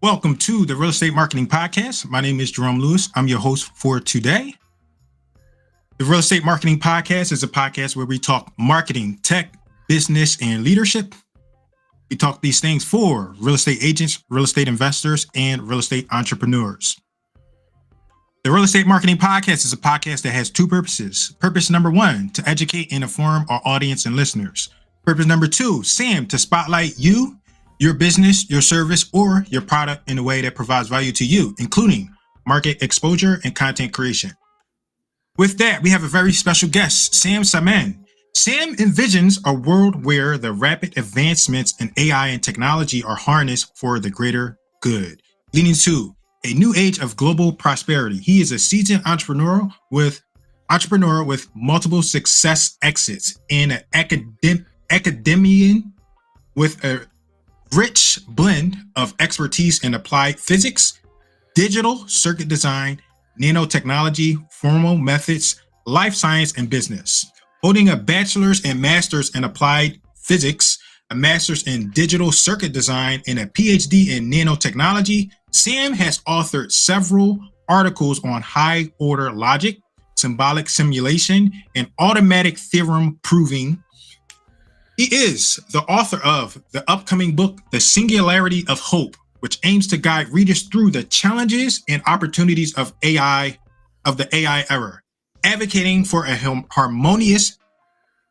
Welcome to the Real Estate Marketing Podcast. My name is Jerome Lewis. I'm your host for today. The Real Estate Marketing Podcast is a podcast where we talk marketing, tech, business, and leadership. We talk these things for real estate agents, real estate investors, and real estate entrepreneurs. The Real Estate Marketing Podcast is a podcast that has two purposes. Purpose number one, to educate and inform our audience and listeners. Purpose number two, Sam, to spotlight you, your business, your service, or your product in a way that provides value to you, including market exposure and content creation. With that, we have a very special guest, Same Sammane. Sam envisions a world where the rapid advancements in AI and technology are harnessed for the greater good, leading to a new age of global prosperity. He is a seasoned entrepreneur with multiple success exits and an academician with a rich blend of expertise in applied physics, digital circuit design, nanotechnology, formal methods, life science, and business. Holding a bachelor's and master's in applied physics, a master's in digital circuit design, and a Ph.D. in nanotechnology, Sam has authored several articles on high order logic, symbolic simulation, and automatic theorem proving. He is the author of the upcoming book, The Singularity of Hope, which aims to guide readers through the challenges and opportunities of the AI era, advocating for a harmonious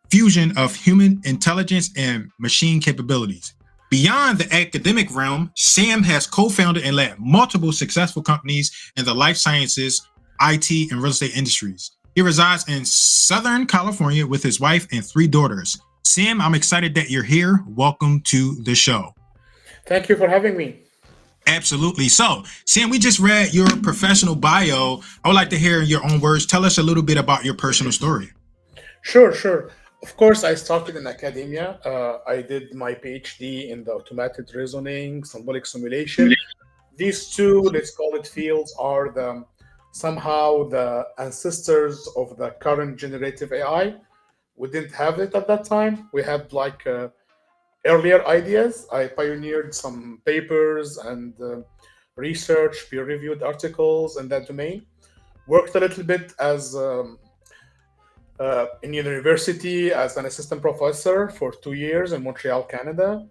fusion of human intelligence and machine capabilities. Beyond the academic realm, Sam has co-founded and led multiple successful companies in the life sciences, IT, and real estate industries. He resides in Southern California with his wife and three daughters. Sam, I'm excited that you're here. Welcome to the show. Thank you for having me. Absolutely. So, Sam, we just read your professional bio. I would like to hear in your own words. Tell us a little bit about your personal story. Sure. Of course, I started in academia. I did my PhD in the automated reasoning, symbolic simulation. These two, let's call it fields, are somehow the ancestors of the current generative AI. We didn't have it at that time. We had earlier ideas. I pioneered some papers and research, peer-reviewed articles in that domain. Worked a little bit as in university as an assistant professor for 2 years in Montreal, Canada.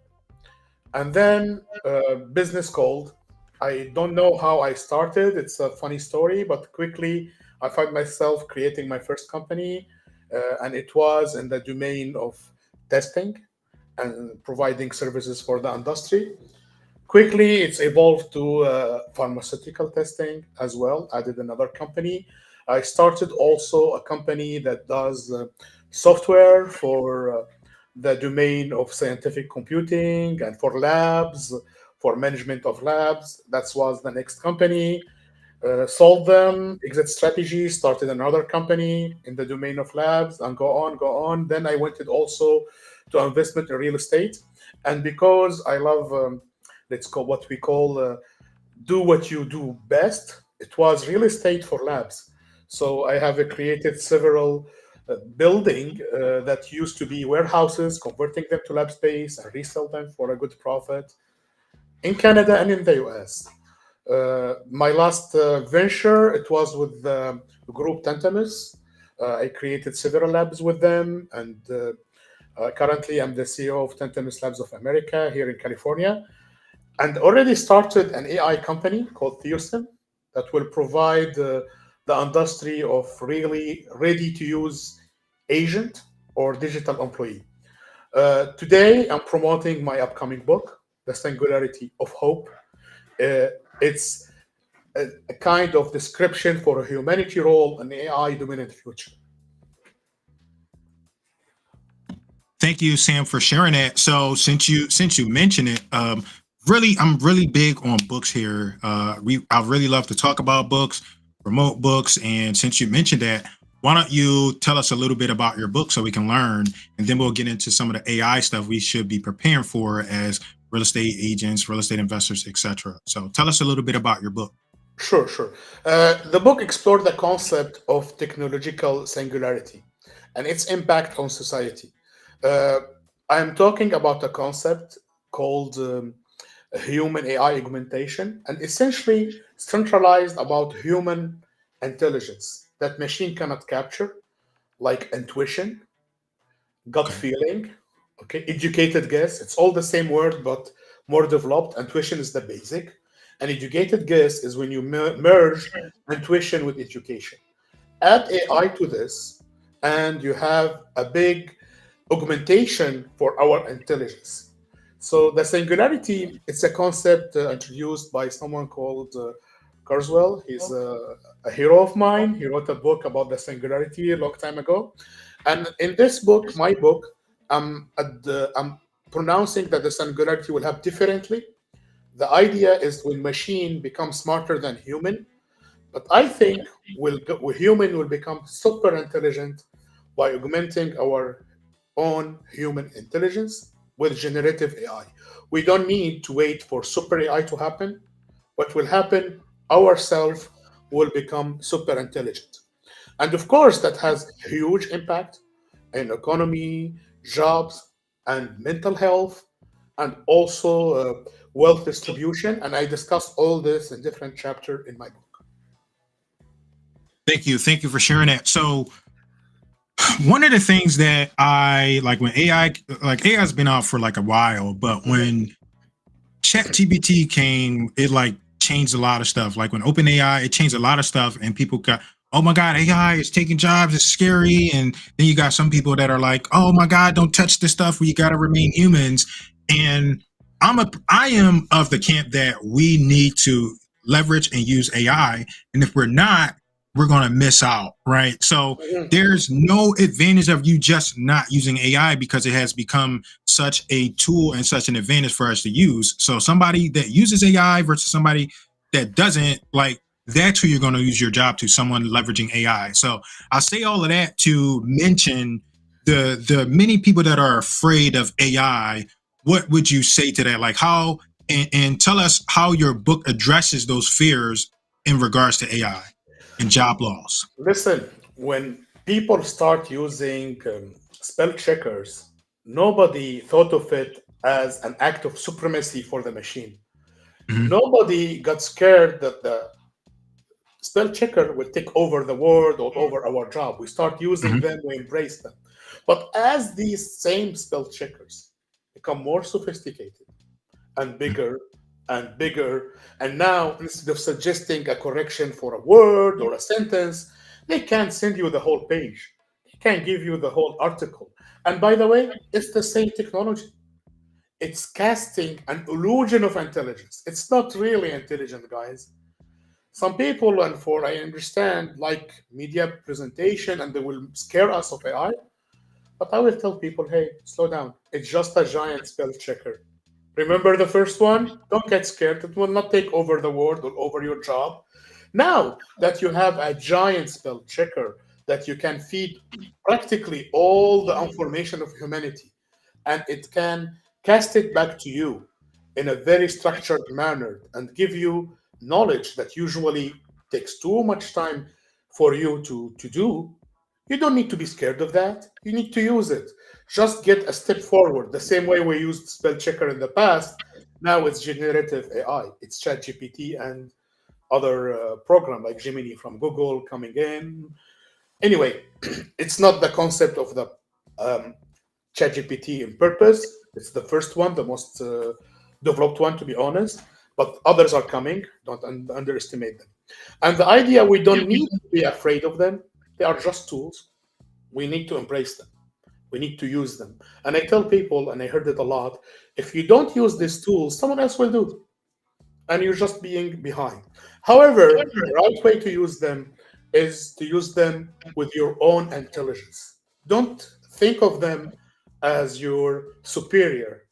And then business called. I don't know how I started. It's a funny story, but quickly I found myself creating my first company. And it was in the domain of testing and providing services for the industry. Quickly, it's evolved to pharmaceutical testing as well. I did another company. I started also a company that does software for the domain of scientific computing and for labs, for management of labs. That was the next company. Sold them, exit strategy, started another company in the domain of labs, and go on. Then I went also to investment in real estate. And because I love, let's call what we call do what you do best, it was real estate for labs. So I have created several building that used to be warehouses, converting them to lab space and resell them for a good profit in Canada and in the US. My last venture, it was with the group Tantamus. I created several labs with them, and currently I'm the CEO of Tantamus Labs of America here in California, and already started an AI company called theorem that will provide the industry of really ready-to-use agent or digital employee. Today, I'm promoting my upcoming book, The Singularity of Hope. It's a kind of description for a humanity role in AI dominant future. Thank you, Sam, for sharing that. So since you mentioned it, really, I'm really big on books here. I really love to talk about books, promote books, and since you mentioned that, why don't you tell us a little bit about your book so we can learn, and then we'll get into some of the AI stuff we should be preparing for as real estate agents, real estate investors, etc. So tell us a little bit about your book. Sure. The book explored the concept of technological singularity and its impact on society. Uh, I'm talking about a concept called human AI augmentation, and essentially centralized about human intelligence that machine cannot capture, like intuition, gut Okay. feeling, okay, educated guess. It's all the same word, but more developed. Intuition is the basic, and educated guess is when you merge intuition with education. Add AI to this, and you have a big augmentation for our intelligence. So the singularity, it's a concept introduced by someone called Kurzweil. He's a hero of mine. He wrote a book about the singularity a long time ago. And in this book, my book, I'm pronouncing that the singularity will have differently. The idea is when machine becomes smarter than human, but I think human will become super intelligent by augmenting our own human intelligence with generative AI. We don't need to wait for super AI to happen. What will happen, ourselves will become super intelligent. And of course, that has huge impact in economy, jobs, and mental health, and also wealth distribution. And I discuss all this in different chapter in my book. Thank you. Thank you for sharing that. So one of the things that I like when AI has been out for like a while, but when ChatGPT came, it like changed a lot of stuff. Like when OpenAI, it changed a lot of stuff, and people got, oh my God, AI is taking jobs, it's scary. And then you got some people that are like, oh my God, don't touch this stuff. We got to remain humans. And I am of the camp that we need to leverage and use AI. And if we're not, we're going to miss out, right? So Mhm. there's no advantage of you just not using AI because it has become such a tool and such an advantage for us to use. So somebody that uses AI versus somebody that doesn't, like that's who you're going to use your job to, someone leveraging AI. So I say all of that to mention the many people that are afraid of AI. What would you say to that? Like how and tell us how your book addresses those fears in regards to AI and job loss. Listen, when people start using spell checkers, nobody thought of it as an act of supremacy for the machine. Mm-hmm, Nobody got scared that the spell checker will take over the world or over our job. We start using mm-hmm, them, we embrace them. But as these same spell checkers become more sophisticated and bigger, and now instead of suggesting a correction for a word or a sentence, they can send you the whole page. They can give you the whole article. And by the way, it's the same technology. It's casting an illusion of intelligence. It's not really intelligent, guys. Some people, and for I understand, like media presentation and they will scare us of AI. But I will tell people, hey, slow down. It's just a giant spell checker. Remember the first one? Don't get scared. It will not take over the world or over your job. Now that you have a giant spell checker that you can feed practically all the information of humanity, and it can cast it back to you in a very structured manner and give you knowledge that usually takes too much time for you to do, you don't need to be scared of that. You need to use it. Just get a step forward. The same way we used spell checker in the past, now it's generative AI. It's ChatGPT and other program like Gemini from Google coming in. Anyway, it's not the concept of the um, ChatGPT in purpose. It's the first one, the most developed one, to be honest. But others are coming. Don't underestimate them. And the idea, we don't need to be afraid of them. They are just tools. We need to embrace them. We need to use them. And I tell people, and I heard it a lot, if you don't use these tools, someone else will do, and you're just being behind. However, the right way to use them is to use them with your own intelligence. Don't think of them as your superior.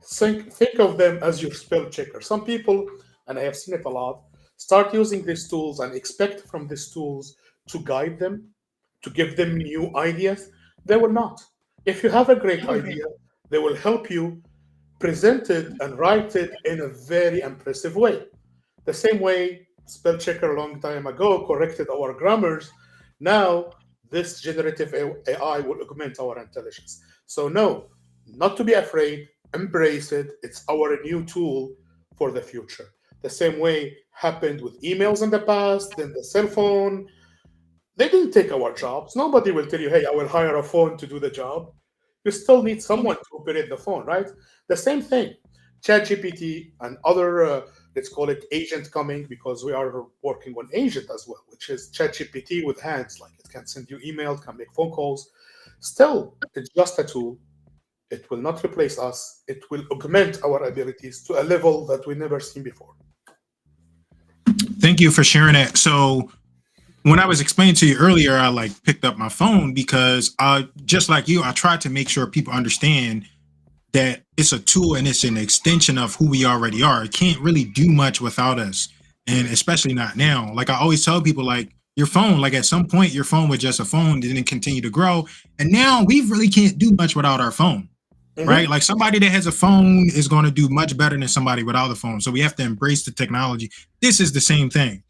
Think of them as your spell checker. Some people, and I have seen it a lot, start using these tools and expect from these tools to guide them, to give them new ideas. They will not. If you have a great idea, they will help you present it and write it in a very impressive way. The same way spell checker a long time ago corrected our grammars, now this generative AI will augment our intelligence. So no, not to be afraid, embrace it. It's our new tool for the future. The same way happened with emails in the past, then the cell phone. They didn't take our jobs. Nobody will tell you, hey, I will hire a phone to do the job. You still need someone to operate the phone, right? The same thing. ChatGPT and other, let's call it agent coming, because we are working on agent as well, which is ChatGPT with hands. Like it can send you email, can make phone calls. Still, it's just a tool. It will not replace us. It will augment our abilities to a level that we never seen before. Thank you for sharing that. So when I was explaining to you earlier, I like picked up my phone because just like you, I tried to make sure people understand that it's a tool and it's an extension of who we already are. It can't really do much without us. And especially not now. Like I always tell people, like your phone, like at some point your phone was just a phone, didn't continue to grow. And now we really can't do much without our phone. Right? Like somebody that has a phone is going to do much better than somebody without a phone. So we have to embrace the technology. This is the same thing.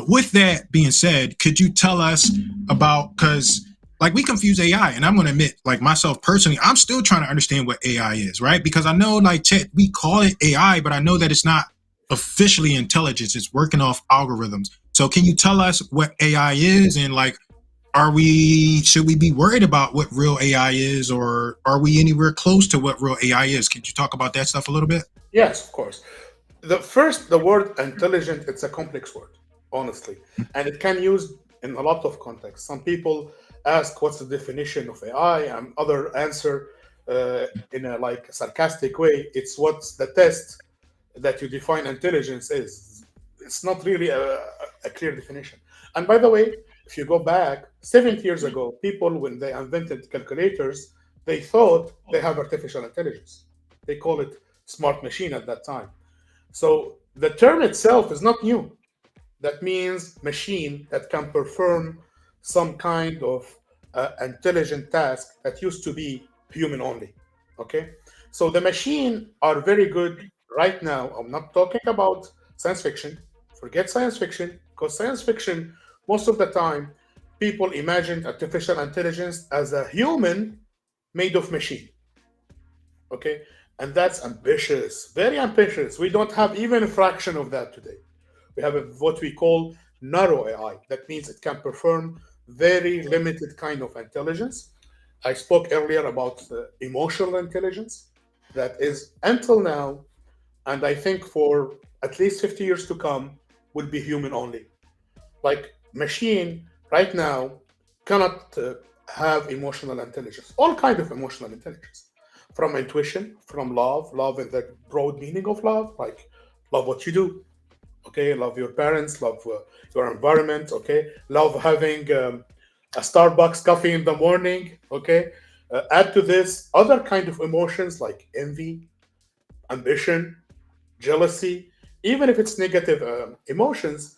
With that being said, could you tell us about, because like we confuse AI, and I'm going to admit, like myself personally, I'm still trying to understand what AI is, right? Because I know like we call it AI, but I know that it's not officially intelligence. It's working off algorithms. So can you tell us what AI is, and like, should we be worried about what real AI is, or are we anywhere close to what real AI is? Can you talk about that stuff a little bit? Yes, of course. The word intelligent, it's a complex word, honestly, and it can use in a lot of contexts. Some people ask, "What's the definition of AI?" and other answer in a like sarcastic way. It's what's the test that you define intelligence is. It's not really a clear definition. And by the way, if you go back 70 years ago, people, when they invented calculators, they thought they have artificial intelligence. They call it smart machine at that time. So the term itself is not new. That means machine that can perform some kind of intelligent task that used to be human only. Okay, so the machine are very good right now. I'm not talking about science fiction. Forget science fiction, because science fiction, most of the time, people imagine artificial intelligence as a human made of machine. Okay, and that's ambitious, very ambitious. We don't have even a fraction of that today. We have what we call narrow AI. That means it can perform very limited kind of intelligence. I spoke earlier about emotional intelligence that is until now, and I think for at least 50 years to come, will be human only. Like machine right now cannot have emotional intelligence, all kind of emotional intelligence, from intuition, from love in the broad meaning of love, like love what you do, okay, love your parents, love your environment, okay, love having a Starbucks coffee in the morning, okay. Add to this other kind of emotions like envy, ambition, jealousy. Even if it's negative emotions,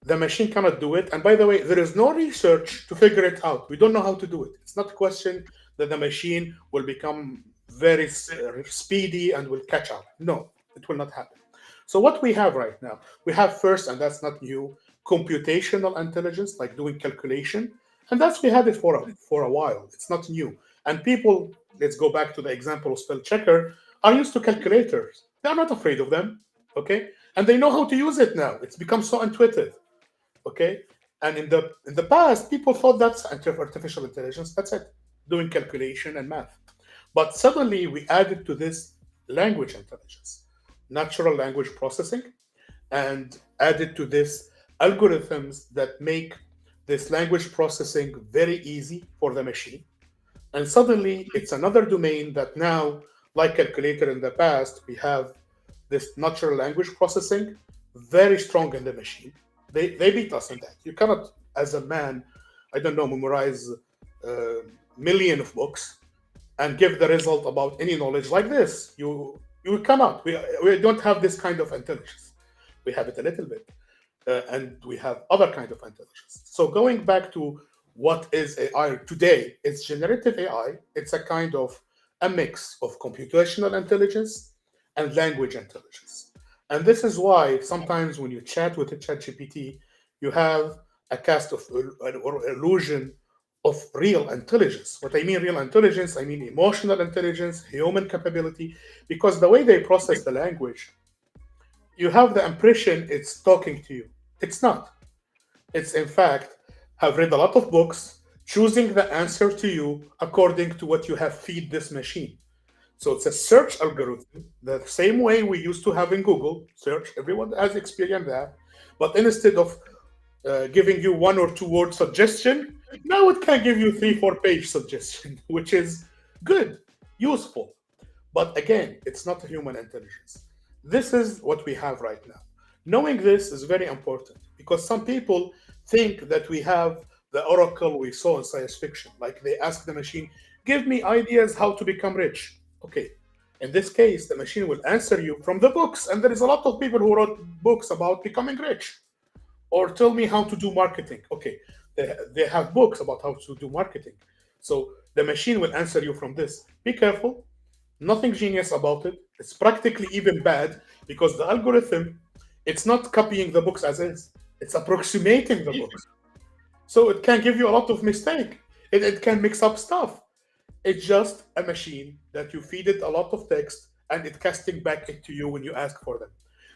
the machine cannot do it. And by the way, there is no research to figure it out. We don't know how to do it. It's not a question that the machine will become very speedy and will catch up. No, it will not happen. So what we have right now, we have first, and that's not new, computational intelligence, like doing calculation, and that's we had it for a while. It's not new. And people, let's go back to the example of spell checker, are used to calculators. They are not afraid of them, okay, and they know how to use it now. It's become so intuitive, okay. And in the past, people thought that's artificial intelligence. That's it, doing calculation and math. But suddenly we added to this language intelligence, natural language processing, and added to this algorithms that make this language processing very easy for the machine. And suddenly it's another domain that now, like calculator in the past, we have this natural language processing very strong in the machine. They beat us in that. You cannot, as a man, I don't know, memorize a million of books and give the result about any knowledge like this. You cannot. We don't have this kind of intelligence. We have it a little bit, and we have other kind of intelligence. So going back to what is AI today, it's generative AI. It's a kind of a mix of computational intelligence and language intelligence. And this is why sometimes when you chat with a chat GPT, you have a cast of or illusion of real intelligence. What I mean real intelligence, I mean emotional intelligence, human capability, because the way they process the language, you have the impression it's talking to you. It's not. It's in fact have read a lot of books, choosing the answer to you according to what you have feed this machine. So it's a search algorithm, the same way we used to have in Google search. Everyone has experienced that. But instead of giving you one or two word suggestion, now it can give you three, 4 page suggestion, which is good, useful. But again, it's not a human intelligence. This is what we have right now. Knowing this is very important because some people think that we have the oracle we saw in science fiction. Like they ask the machine, give me ideas how to become rich. Okay. In this case, the machine will answer you from the books. And there is a lot of people who wrote books about becoming rich. Or tell me how to do marketing. Okay. They have books about how to do marketing. So the machine will answer you from this. Be careful. Nothing genius about it. It's practically even bad because the algorithm, it's not copying the books as is. It's approximating the books. So it can give you a lot of mistake. It can mix up stuff. It's just a machine that you feed it a lot of text and it casting back into you when you ask for them.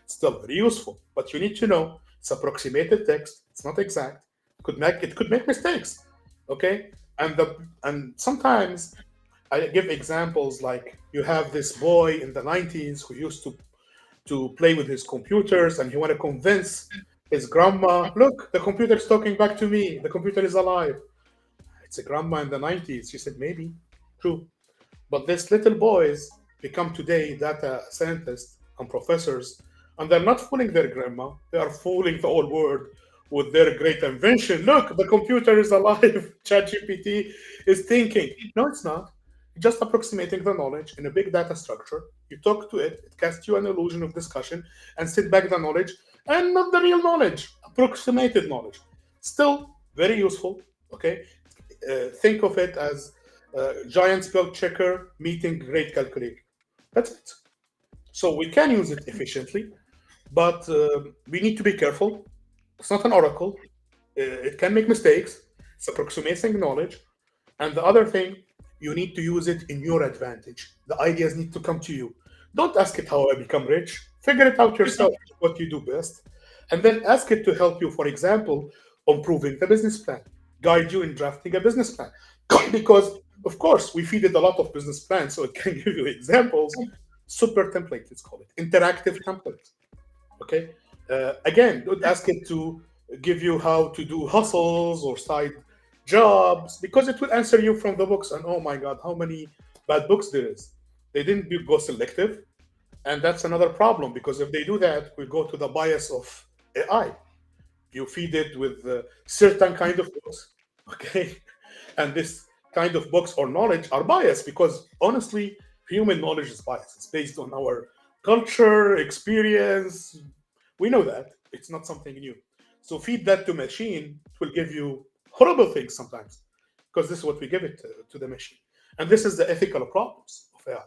Still very useful, but you need to know it's approximated text. It's not exact. It could make mistakes. Okay, and sometimes I give examples like you have this boy in the 90s who used to play with his computers and he want to convince his grandma, look, the computer is talking back to me. The computer is alive. It's a grandma in the 90s. She said, maybe, true. But these little boys become today data scientists and professors, and they're not fooling their grandma. They are fooling the whole world with their great invention. Look, the computer is alive. ChatGPT is thinking. No, it's not. Just approximating the knowledge in a big data structure. You talk to it, it casts you an illusion of discussion, and sit back the knowledge, and not the real knowledge, approximated knowledge. Still very useful. Okay, think of it as giant spell checker meeting great calculator. That's it. So we can use it efficiently, but we need to be careful. It's not an oracle. It can make mistakes. It's approximating knowledge. And the other thing, you need to use it in your advantage. The ideas need to come to you. Don't ask it how I become rich. Figure it out yourself, what you do best. And then ask it to help you, for example, improving the business plan, guide you in drafting a business plan. Because, of course, we feed it a lot of business plans, so it can give you examples. Super template, let's call it. Interactive template. Okay. Again, don't ask it to give you how to do hustles or side jobs because it will answer you from the books. And oh my God, how many bad books there is. They didn't go selective. And that's another problem because if they do that, we go to the bias of AI. You feed it with certain kind of books, okay? And this kind of books or knowledge are biased because honestly, human knowledge is biased. It's based on our culture, experience. We know that. It's not something new. So feed that to machine, it will give you horrible things sometimes because this is what we give it to the machine. And this is the ethical problems of AI.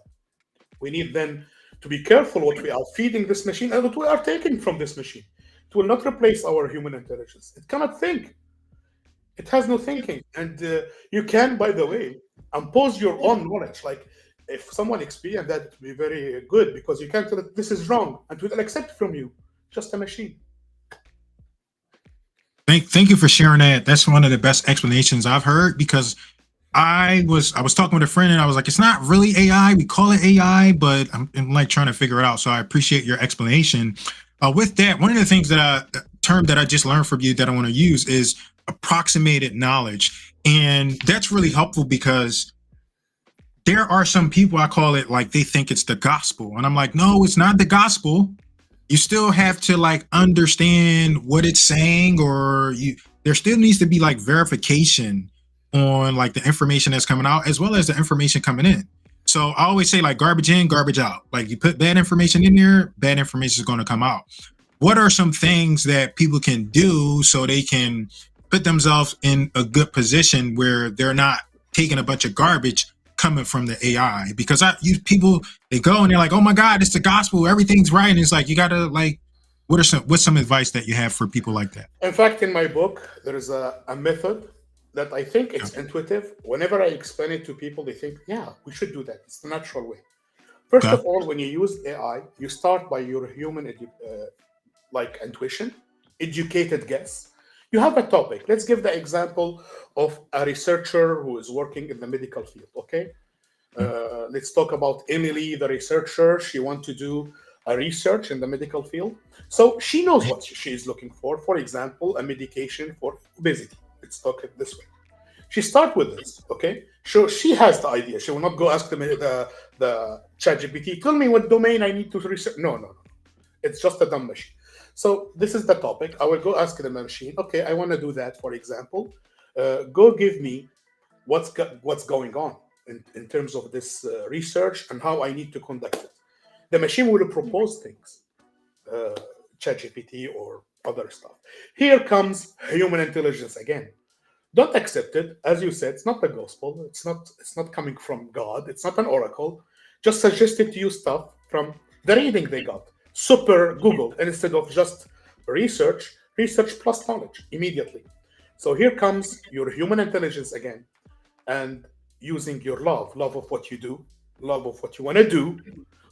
We need then to be careful what we are feeding this machine and what we are taking from this machine. It will not replace our human intelligence. It cannot think. It has no thinking. And you can, by the way, impose your own knowledge. Like if someone experienced that, it would be very good because you can tell it this is wrong and it will accept from you. Just a machine. Thank you for sharing that. That's one of the best explanations I've heard because I was talking with a friend and I was like, it's not really AI. We call it AI, but I'm like trying to figure it out. So I appreciate your explanation. With that, one of the things term that I just learned from you that I want to use is approximated knowledge. And that's really helpful because there are some people, I call it like they think it's the gospel. And I'm like, no, it's not the gospel. You still have to like understand what it's saying, or there still needs to be like verification on like the information that's coming out as well as the information coming in. So I always say like garbage in, garbage out. Like you put bad information in there, bad information is going to come out. What are some things that people can do so they can put themselves in a good position where they're not taking a bunch of garbage coming from the AI? Because people, they go and they're like, oh my God, it's the gospel, everything's right. And it's like, you gotta like, what's some advice that you have for people like that? In fact, in my book, there is a method that I think it's intuitive. Whenever I explain it to people, they think, yeah, we should do that. It's the natural way. First Okay. of all, when you use AI, you start by your human like intuition, educated guess. You have a topic. Let's give the example of a researcher who is working in the medical field. Okay, let's talk about Emily, the researcher. She wants to do a research in the medical field, so she knows what she is looking for. For example, a medication for obesity. Let's talk it this way. She start with this, okay? So she has the idea. She will not go ask the ChatGPT. Tell me what domain I need to research. No, no, no. It's just a dumb machine. So this is the topic. I will go ask the machine. Okay, I want to do that. For example, go give me what's going on in terms of this research and how I need to conduct it. The machine will propose things, uh, ChatGPT or other stuff. Here comes human intelligence again. Don't accept it. As you said, it's not the gospel. It's not coming from God. It's not an oracle. Just suggested to you stuff from the reading they got. Super Google instead of just research plus knowledge immediately. So here comes your human intelligence again, and using your love of what you do, love of what you want to do.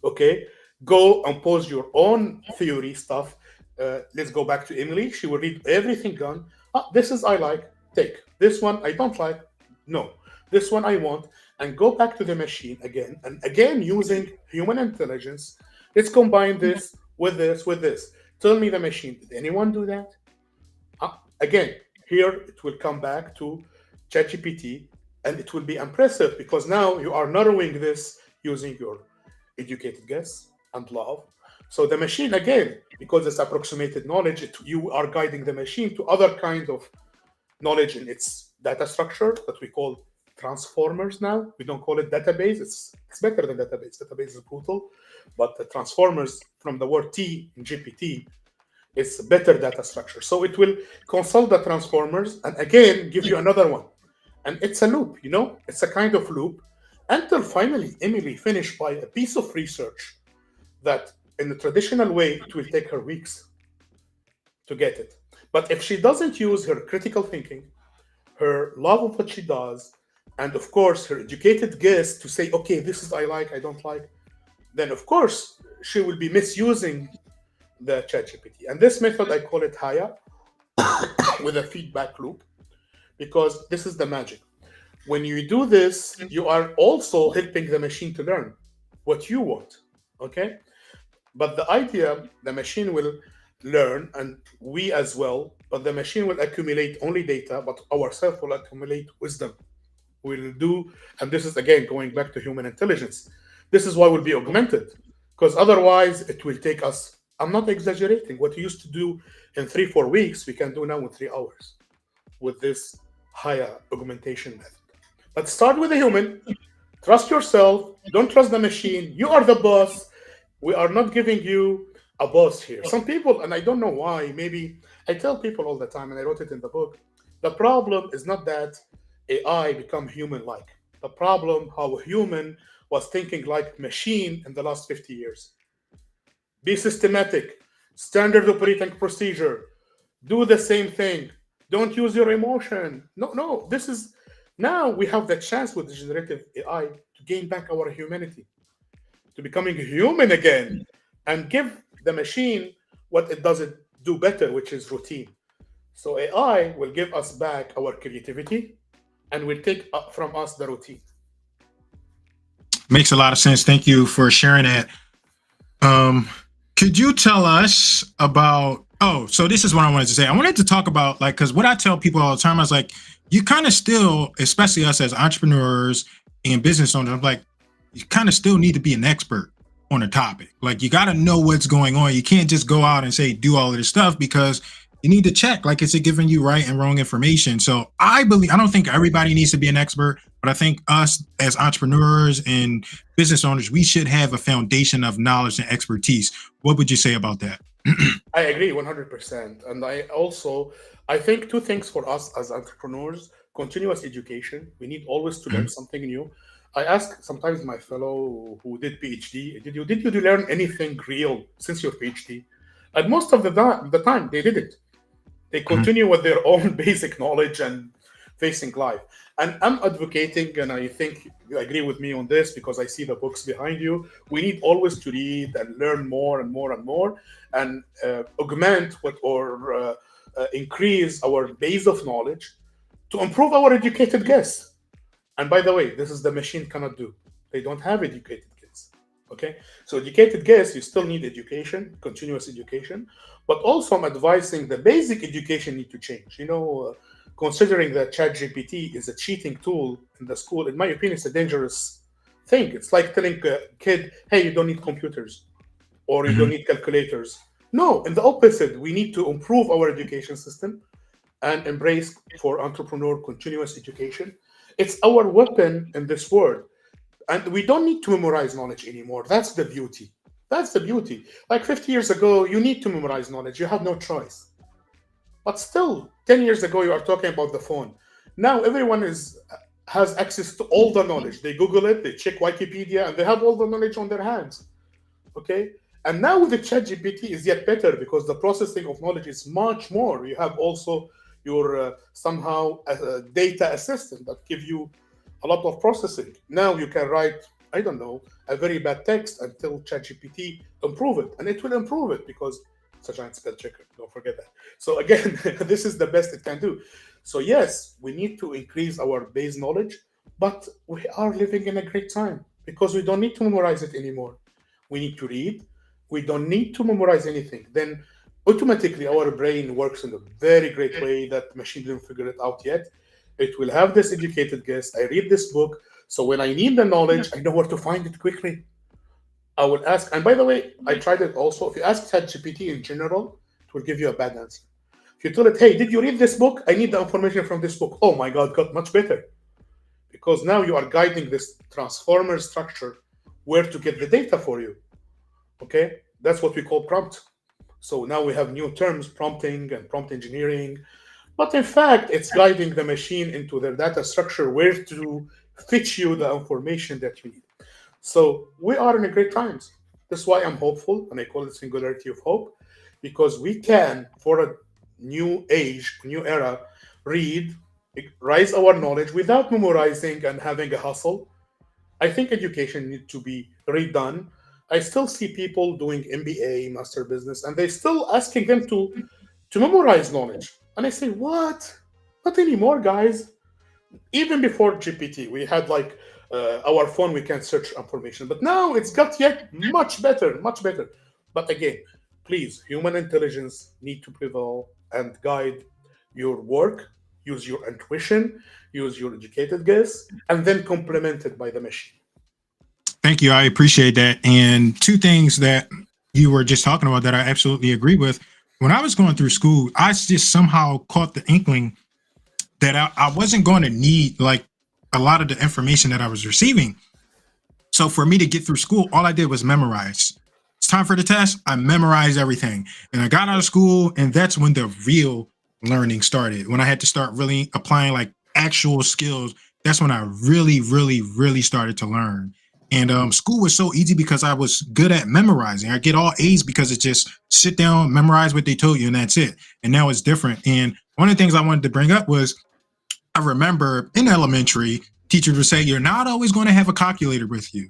Okay, go and pose your own theory stuff. Let's go back to Emily. She will read everything done. Ah, this is I like, take. This one I don't like, no. This one I want, and go back to the machine again and again using human intelligence. Let's combine this with this with this. Tell me the machine, did anyone do that? Again, here it will come back to ChatGPT, and it will be impressive because now you are narrowing this using your educated guess and love. So the machine again, because it's approximated knowledge, you are guiding the machine to other kind of knowledge in its data structure that we call transformers now. We don't call it database. It's better than database. Database is brutal, but the transformers from the word T in GPT, it's a better data structure. So it will consult the transformers and again give you another one. And it's a loop, it's a kind of loop until finally Emily finished by a piece of research that in the traditional way it will take her weeks to get it. But if she doesn't use her critical thinking, her love of what she does, and of course her educated guess to say, okay, this is I like, I don't like, then of course she will be misusing the ChatGPT. And this method I call it Haya with a feedback loop because this is the magic. When you do this, you are also helping the machine to learn what you want. Okay? But the idea, the machine will learn, and we as well, but the machine will accumulate only data, but ourselves will accumulate wisdom. We'll do, and this is again going back to human intelligence. This is why we'll be augmented, because otherwise it will take us, I'm not exaggerating, what you used to do in 3-4 weeks, we can do now in 3 hours with this higher augmentation method. But start with a human, trust yourself, don't trust the machine, you are the boss. We are not giving you a boss here. Some people, and I don't know why, maybe I tell people all the time, and I wrote it in the book, the problem is not that AI become human-like. The problem, how a human was thinking like machine in the last 50 years. Be systematic, standard operating procedure, do the same thing. Don't use your emotion. No, no, this is, now we have the chance with the generative AI to gain back our humanity, to becoming human again, and give the machine what it doesn't do better, which is routine. So AI will give us back our creativity and will take up from us the routine. Makes a lot of sense. Thank you for sharing that. Could you tell us about, so this is what I wanted to say. I wanted to talk about, like, because what I tell people all the time, I was like, you kind of still, especially us as entrepreneurs and business owners, I'm like, you kind of still need to be an expert on a topic. Like, you got to know what's going on. You can't just go out and say, do all of this stuff, because you need to check, like, is it giving you right and wrong information? So I don't think everybody needs to be an expert, but I think us as entrepreneurs and business owners, we should have a foundation of knowledge and expertise. What would you say about that? I agree 100%. And I think two things for us as entrepreneurs: continuous education. We need always to learn something new. I ask sometimes my fellow who did Ph.D, did you learn anything real since your Ph.D? And most of the time they didn't. They continue with their own basic knowledge and facing life. And I'm advocating, and I think you agree with me on this because I see the books behind you. We need always to read and learn more and more and more, and augment increase our base of knowledge to improve our educated guess. And by the way, this is the machine cannot do. They don't have educated kids. Okay, so educated guess, you still need education, continuous education, but also I'm advising the basic education need to change. Considering that ChatGPT is a cheating tool in the school, in my opinion, it's a dangerous thing. It's like telling a kid, "Hey, you don't need computers or you don't Mhm. need calculators." No, in the opposite, we need to improve our education system and embrace for entrepreneur continuous education. It's our weapon in this world. And we don't need to memorize knowledge anymore. That's the beauty. That's the beauty. Like 50 years ago, you need to memorize knowledge. You have no choice. But still, 10 years ago, you are talking about the phone. Now everyone has access to all the knowledge. They Google it, they check Wikipedia, and they have all the knowledge on their hands. Okay? And now with the chat GPT is yet better because the processing of knowledge is much more. You have also your somehow data assistant that give you a lot of processing. Now you can write, I don't know, a very bad text and tell ChatGPT to improve it, and it will improve it because it's a giant spell checker. Don't forget that. So again, this is the best it can do. So yes, we need to increase our base knowledge, but we are living in a great time because we don't need to memorize it anymore. We need to read. We don't need to memorize anything. Then automatically our brain works in a very great way that machine didn't figure it out yet. It will have this educated guess. I read this book. So when I need the knowledge, I know where to find it quickly. I will ask. And by the way, I tried it also. If you ask ChatGPT in general, it will give you a bad answer. If you tell it, hey, did you read this book? I need the information from this book. Oh my God, got much better. Because now you are guiding this transformer structure where to get the data for you. Okay? That's what we call prompt. So now we have new terms, prompting and prompt engineering. But in fact, it's guiding the machine into their data structure where to fetch you the information that you need. So we are in a great times. That's why I'm hopeful, and I call it Singularity of Hope, because we can, for a new age, new era, read, rise our knowledge without memorizing and having a hustle. I think education needs to be redone. I still see people doing MBA, master business, and they still asking them to memorize knowledge. And I say, what? Not anymore, guys. Even before GPT, we had like our phone, we can search information. But now it's got yet much better, much better. But again, please, human intelligence need to prevail and guide your work. Use your intuition, use your educated guess, and then complement it by the machine. Thank you. I appreciate that. And two things that you were just talking about that I absolutely agree with. When I was going through school, I just somehow caught the inkling that I wasn't going to need like a lot of the information that I was receiving. So for me to get through school, all I did was memorize. It's time for the test. I memorized everything. And I got out of school, and that's when the real learning started. When I had to start really applying like actual skills, that's when I really, really, really started to learn. And school was so easy because I was good at memorizing. I get all A's because it's just sit down, memorize what they told you, and that's it. And now it's different. And one of the things I wanted to bring up was I remember in elementary, teachers would say, you're not always going to have a calculator with you.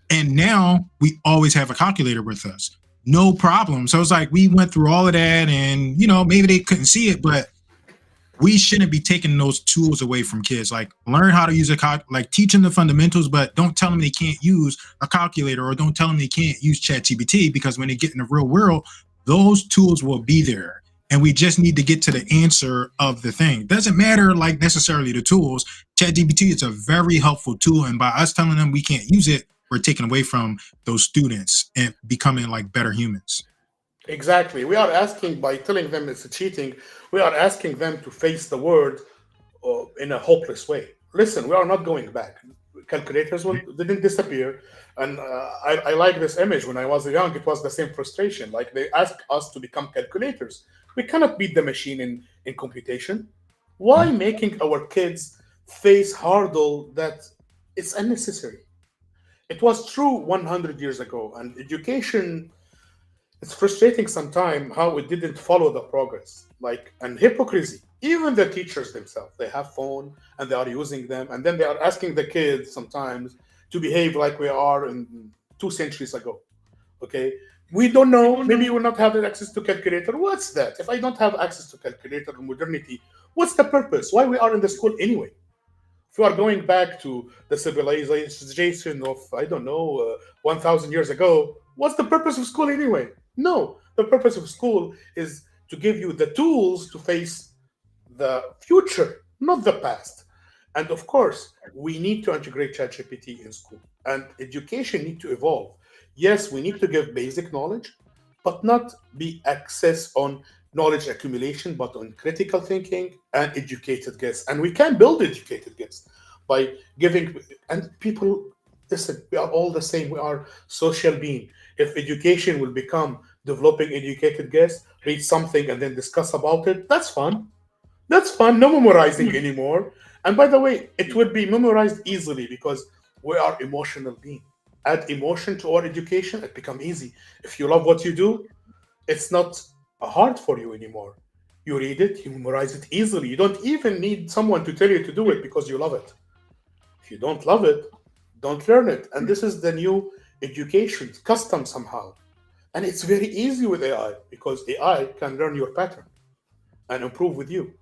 And now we always have a calculator with us. No problem. So it's like we went through all of that and, maybe they couldn't see it, but we shouldn't be taking those tools away from kids. Like learn how to use like teach them the fundamentals, but don't tell them they can't use a calculator or don't tell them they can't use ChatGPT because when they get in the real world, those tools will be there. And we just need to get to the answer of the thing. Doesn't matter like necessarily the tools. ChatGPT is a very helpful tool. And by us telling them we can't use it, we're taking away from those students and becoming like better humans. Exactly. We are asking by telling them it's a cheating, we are asking them to face the world in a hopeless way. Listen, we are not going back. Calculators didn't disappear. And I like this image. When I was young, it was the same frustration. Like they asked us to become calculators. We cannot beat the machine in computation. Why making our kids face hurdle that it's unnecessary? It was true 100 years ago, and education, it's frustrating sometimes how it didn't follow the progress, like and hypocrisy. Even the teachers themselves, they have phone and they are using them, and then they are asking the kids sometimes to behave like we are in 2 centuries ago. Okay, we don't know. Maybe you will not have access to calculator. What's that? If I don't have access to calculator and modernity, what's the purpose? Why we are in the school anyway? If we are going back to the civilization of, I don't know, 1,000 years ago, what's the purpose of school anyway? No, the purpose of school is to give you the tools to face the future, not the past. And of course, we need to integrate ChatGPT in school, and education need to evolve. Yes, we need to give basic knowledge, but not be access on knowledge accumulation, but on critical thinking and educated guess. And we can build educated guess by giving, and people, listen, we are all the same. We are social being. If education will become developing educated guess, read something and then discuss about it, that's fun. That's fun. No memorizing anymore. And by the way, it would be memorized easily because we are emotional beings. Add emotion to our education, it become easy. If you love what you do, it's not hard for you anymore. You read it, you memorize it easily. You don't even need someone to tell you to do it because you love it. If you don't love it, don't learn it. And this is the new education custom somehow. And it's very easy with AI because AI can learn your pattern and improve with you.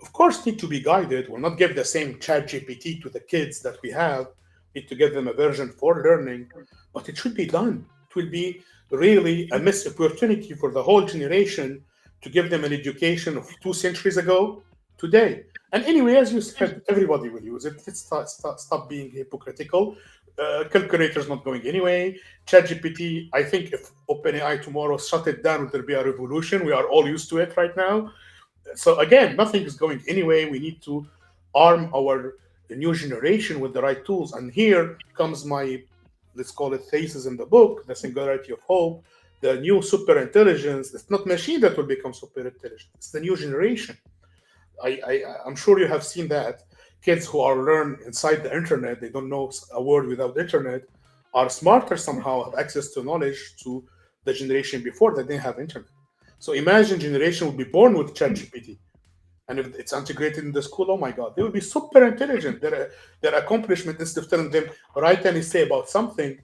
Of course, need to be guided. We'll not give the same chat GPT to the kids that we have. Need to give them a version for learning, but it should be done. It will be really a missed opportunity for the whole generation to give them an education of 2 centuries ago today. And anyway, as you said, everybody will use it. Let's stop being hypocritical. Calculator's not going anyway. ChatGPT, I think if OpenAI tomorrow shut it down, will there be a revolution? We are all used to it right now. So again, nothing is going anyway. We need to arm our new generation with the right tools. And here comes my, let's call it thesis in the book, the Singularity of Hope, the new super intelligence. It's not machine that will become super intelligent. It's the new generation. I'm sure you have seen that. Kids who are learn inside the internet, they don't know a word without the internet, are smarter somehow, have access to knowledge to the generation before that didn't have internet. So imagine generation will be born with ChatGPT, and if it's integrated in the school, oh my God, they will be super intelligent. Their accomplishment, instead of telling them write an essay about something,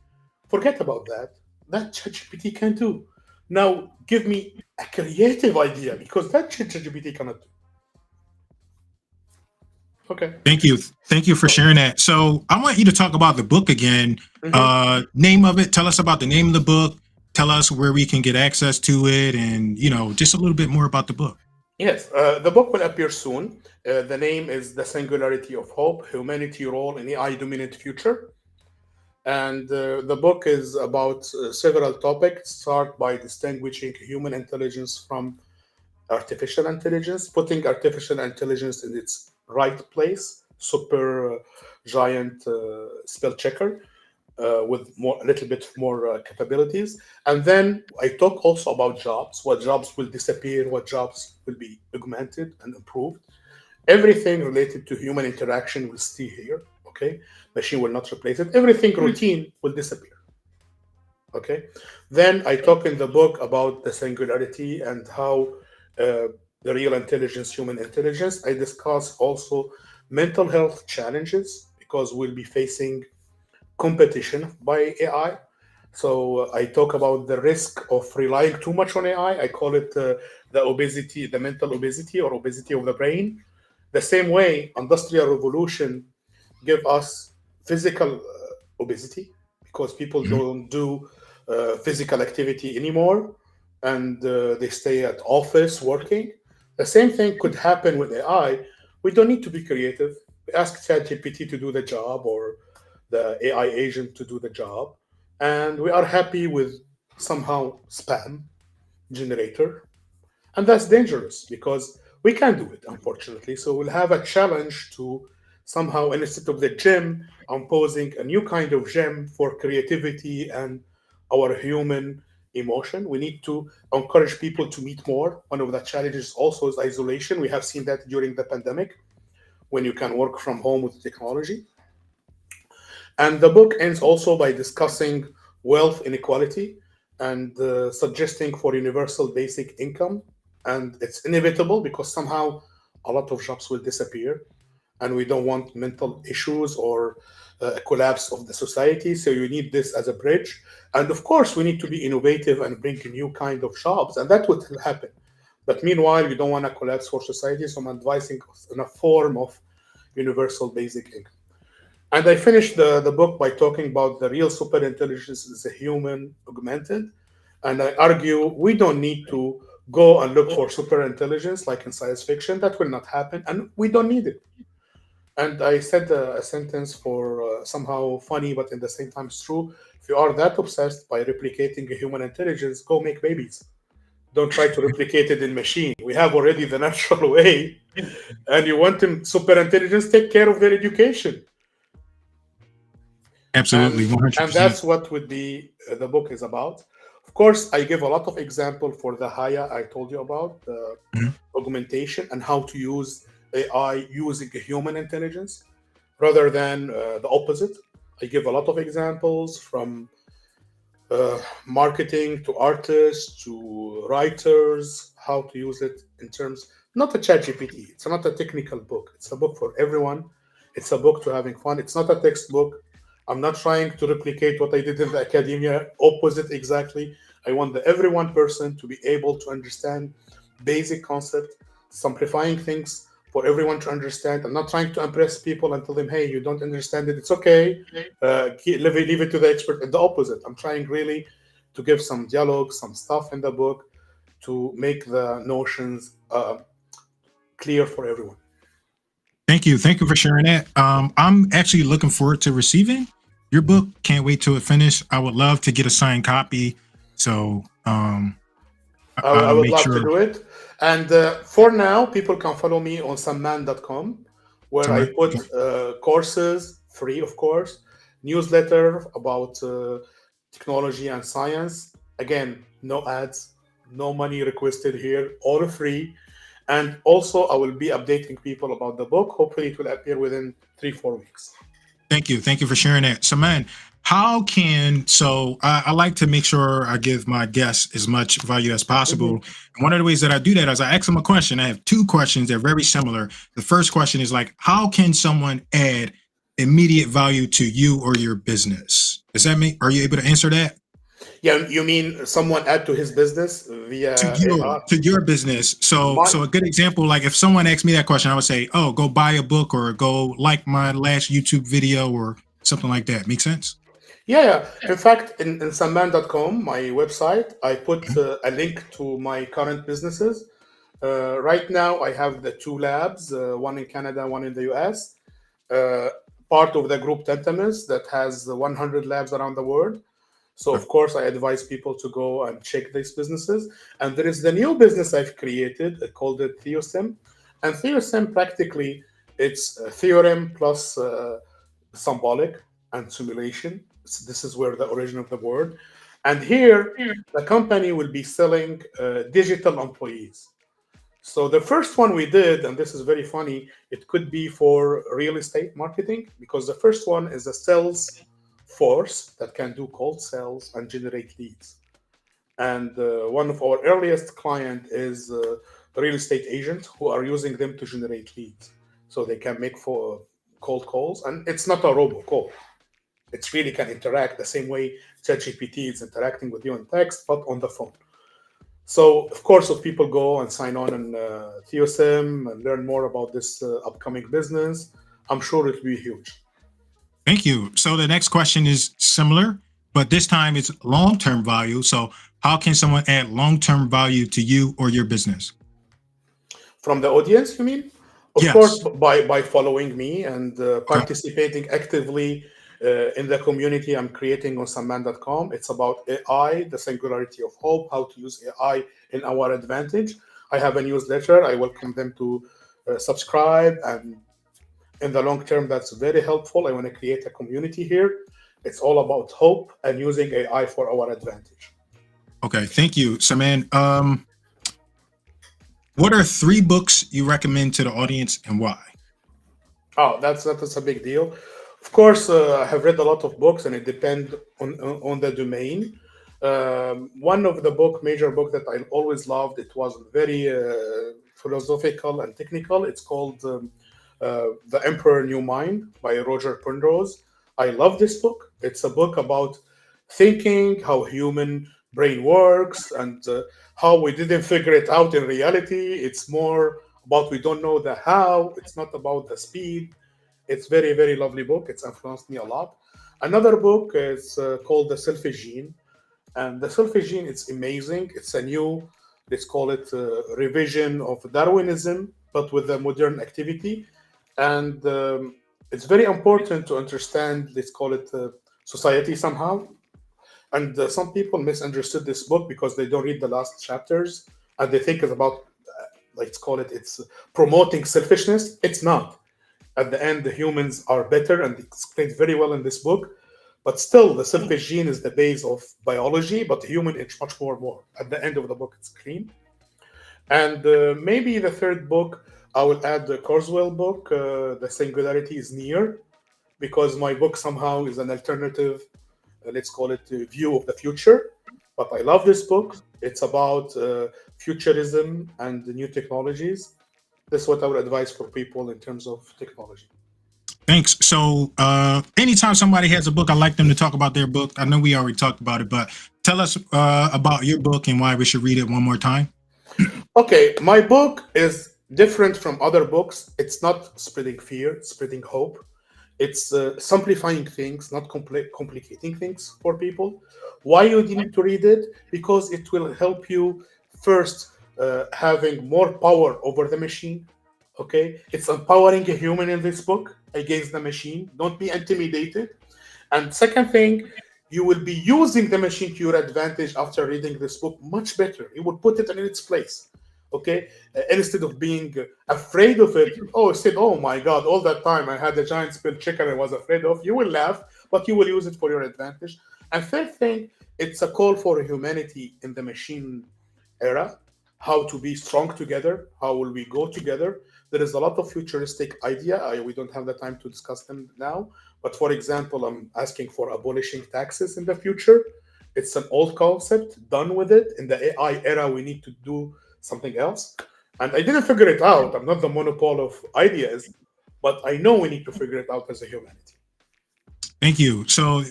forget about that. That ChatGPT can do. Now give me a creative idea because that ChatGPT cannot do. Okay. Thank you for sharing that. So I want you to talk about the book again. Mhm. Name of it. Tell us about the name of the book. Tell us where we can get access to it, and just a little bit more about the book. Yes, the book will appear soon. The name is The Singularity of Hope, Humanity Role in AI Dominant Future. And the book is about several topics. Start by distinguishing human intelligence from artificial intelligence, putting artificial intelligence in its right place, super giant spell checker with more a little bit more capabilities. And then I talk also about jobs, what jobs will disappear, what jobs will be augmented and improved. Everything related to human interaction will stay here. Okay, machine will not replace it. Everything routine will disappear. Okay, then I talk in the book about the singularity and how the real intelligence, human intelligence. I discuss also mental health challenges because we'll be facing competition by AI. So I talk about the risk of relying too much on AI. I call it the obesity, the mental obesity or obesity of the brain. The same way, industrial revolution give us physical obesity because people Mhm. don't do physical activity anymore, and they stay at office working. The same thing could happen with AI. We don't need to be creative. We ask ChatGPT to do the job or the AI agent to do the job, and we are happy with somehow spam generator, and that's dangerous because we can't do it, unfortunately. So we'll have a challenge to somehow, instead of the gym, imposing a new kind of gym for creativity and our human emotion. We need to encourage people to meet more. One of the challenges also is isolation. We have seen that during the pandemic when you can work from home with technology. And the book ends also by discussing wealth inequality and suggesting for universal basic income. And it's inevitable because somehow a lot of jobs will disappear, and we don't want mental issues or a collapse of the society. So you need this as a bridge. And of course, we need to be innovative and bring a new kind of jobs, and that would happen. But meanwhile, we don't want to collapse for society. So I'm advising in a form of universal basic income. And I finished the book by talking about the real superintelligence is a human augmented. And I argue we don't need to go and look for superintelligence like in science fiction. That will not happen, and we don't need it. And I said a sentence for somehow funny, but in the same time it's true. If you are that obsessed by replicating a human intelligence, go make babies. Don't try to replicate it in machine. We have already the natural way, and you want them super intelligence, take care of their education. Absolutely, And 100%. that's what would be the book is about. Of course, I give a lot of example for the Haya I told you about, the Mhm. augmentation and how to use AI using a human intelligence rather than the opposite. I give a lot of examples from marketing to artists to writers, how to use it in terms, not a chat GPT. It's not a technical book. It's a book for everyone. It's a book to having fun. It's not a textbook. I'm not trying to replicate what I did in the academia, opposite exactly. I want the every one person to be able to understand basic concept, simplifying things for everyone to understand. I'm not trying to impress people and tell them, hey, you don't understand it. It's okay. Leave it to the expert. The opposite. I'm trying really to give some dialogue, some stuff in the book to make the notions clear for everyone. Thank you for sharing that. I'm actually looking forward to receiving your book. Can't wait till it finishes. I would love to get a signed copy. So I I'll would make love to sure. do it. And for now, people can follow me on samman.com, where I Someone. put courses, free of course, newsletter about technology and science. Again, no ads, no money requested here, all free. And also, I will be updating people about the book. Hopefully, it will appear within 3-4 weeks. Thank you for sharing that. So, man, how can I like to make sure I give my guests as much value as possible. Mhm. And one of the ways that I do that is I ask them a question. I have two questions. They're very similar. The first question is like, how can someone add immediate value to you or your business? Does that mean? Are you able to answer that? Yeah, you mean someone add to his business To via your AI? to your business. My So a good example, like if someone asked me that question, I would say, "Oh, go buy a book or go like my last YouTube video or something like that." Make sense? Yeah, yeah. In fact, in samman.com, my website, I put a link to my current businesses. Right now, I have the two labs, one in Canada, one in the US. Uh, Part of the group Tentamus that has 100 labs around the world. So, Okay. of course, I advise people to go and check these businesses. And there is the new business I've created called it Theosem. And Theosem practically it's a theorem plus symbolic and simulation. So this is where the origin of the word. And here, the company will be selling digital employees. So the first one we did, and this is very funny, it could be for real estate marketing because the first one is a sales force that can do cold sales and generate leads. And one of our earliest client is real estate agents who are using them to generate leads. So they can make for cold calls, and it's not a robocall. It really can interact the same way ChatGPT is interacting with you in text, but on the phone. So, of course, if people go and sign on in Theosym and learn more about this upcoming business, I'm sure it will be huge. Thank you. So the next question is similar, but this time it's long-term value. So how can someone add long-term value to you or your business? From the audience, you mean? Of course, Yes. by following me and Okay. participating actively in the community I'm creating on samman.com. It's about AI, the singularity of hope, how to use AI in our advantage. I have a newsletter. I welcome them to subscribe. And in the long term, that's very helpful. I want to create a community here. It's all about hope and using AI for our advantage. Okay. Thank you. So, man, what are three books you recommend to the audience and why? Oh, that's a big deal. Of course, I have read a lot of books, and it depends on the domain. One of the major book that I always loved, it was very philosophical and technical. It's called The Emperor New Mind by Roger Penrose. I love this book. It's a book about thinking, how human brain works, and how we didn't figure it out in reality. It's more about we don't know the how. It's not about the speed. It's very, very lovely book. It's influenced me a lot. Another book is called The Selfish Gene. And The Selfish Gene, it's amazing. It's a new, let's call it revision of Darwinism, but with a modern activity. And it's very important to understand, let's call it society somehow. And some people misunderstood this book because they don't read the last chapters and they think it's about, let's call it, it's promoting selfishness. It's not. At the end, the humans are better, and it's explained very well in this book. But still, the selfish gene is the base of biology, but the human is much more. At the end of the book, it's clean. And maybe the third book, I will add the Kurzweil book, The Singularity is Near, because my book somehow is an alternative, let's call it, view of the future. But I love this book. It's about futurism and the new technologies. This is what I would advise for people in terms of technology. Thanks. So anytime somebody has a book, I like them to talk about their book. I know we already talked about it, but tell us about your book and why we should read it one more time. Okay, my book is different from other books. It's not spreading fear, it's spreading hope. It's simplifying things, not complicating things for people. Why you need to read it? Because it will help you first having more power over the machine. Okay, it's empowering a human in this book against the machine. Don't be intimidated. And second thing, you will be using the machine to your advantage after reading this book much better. You will put it in its place. Okay, instead of being afraid of it. Oh, said, oh my God, all that time I had a giant spilled chicken I was afraid of. You will laugh, but you will use it for your advantage. And third thing, it's a call for humanity in the machine era. How to be strong together. How will we go together? There is a lot of futuristic idea. We don't have the time to discuss them now. But for example, I'm asking for abolishing taxes in the future. It's an old concept. Done with it. In the AI era, we need to do something else. And I didn't figure it out. I'm not the monopoly of ideas, but I know we need to figure it out as a humanity. Thank you. So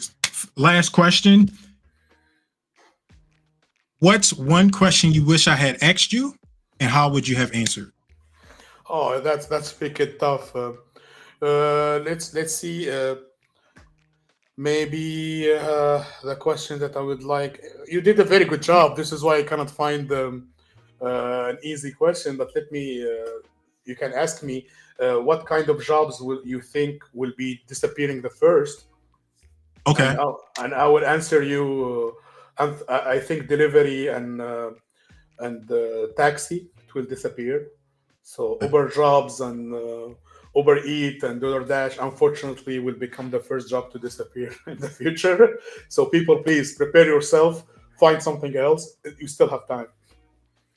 last question. What's one question you wish I had asked you, and how would you have answered? Oh, that's freaking tough. Let's see. Maybe the question that I would like. You did a very good job. This is why I cannot find an easy question. But let me. You can ask me what kind of jobs will you think will be disappearing the first, Okay. and I will answer you. I think delivery and taxi, it will disappear. So Uber jobs and Uber Eat and DoorDash, unfortunately, will become the first job to disappear in the future. So people, please prepare yourself, find something else. You still have time.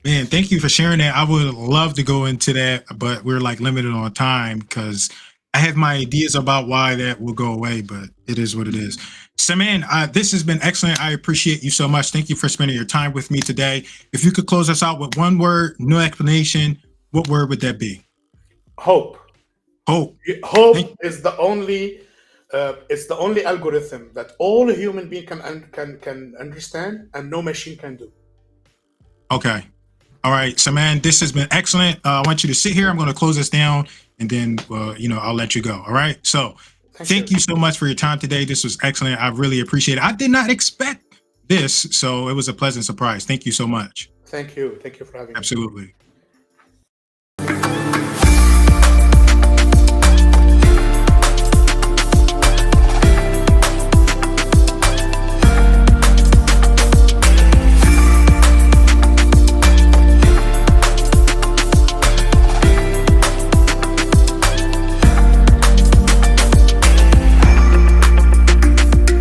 Man, thank you for sharing that. I would love to go into that, but we're like limited on time because I have my ideas about why that will go away, but it is what it is. Sammane, this has been excellent. I appreciate you so much. Thank you for spending your time with me today. If you could close us out with one word, no explanation, what word would that be? Hope. Hope. Hope is the only. It's the only algorithm that all human being can understand, and no machine can do. Okay. All right, Sammane, this has been excellent. I want you to sit here. I'm going to close this down, and then I'll let you go. All right. So thank you so much for your time today. This was excellent. I really appreciate it. I did not expect this, so it was a pleasant surprise. Thank you so much. Thank you. Thank you for having me. Absolutely.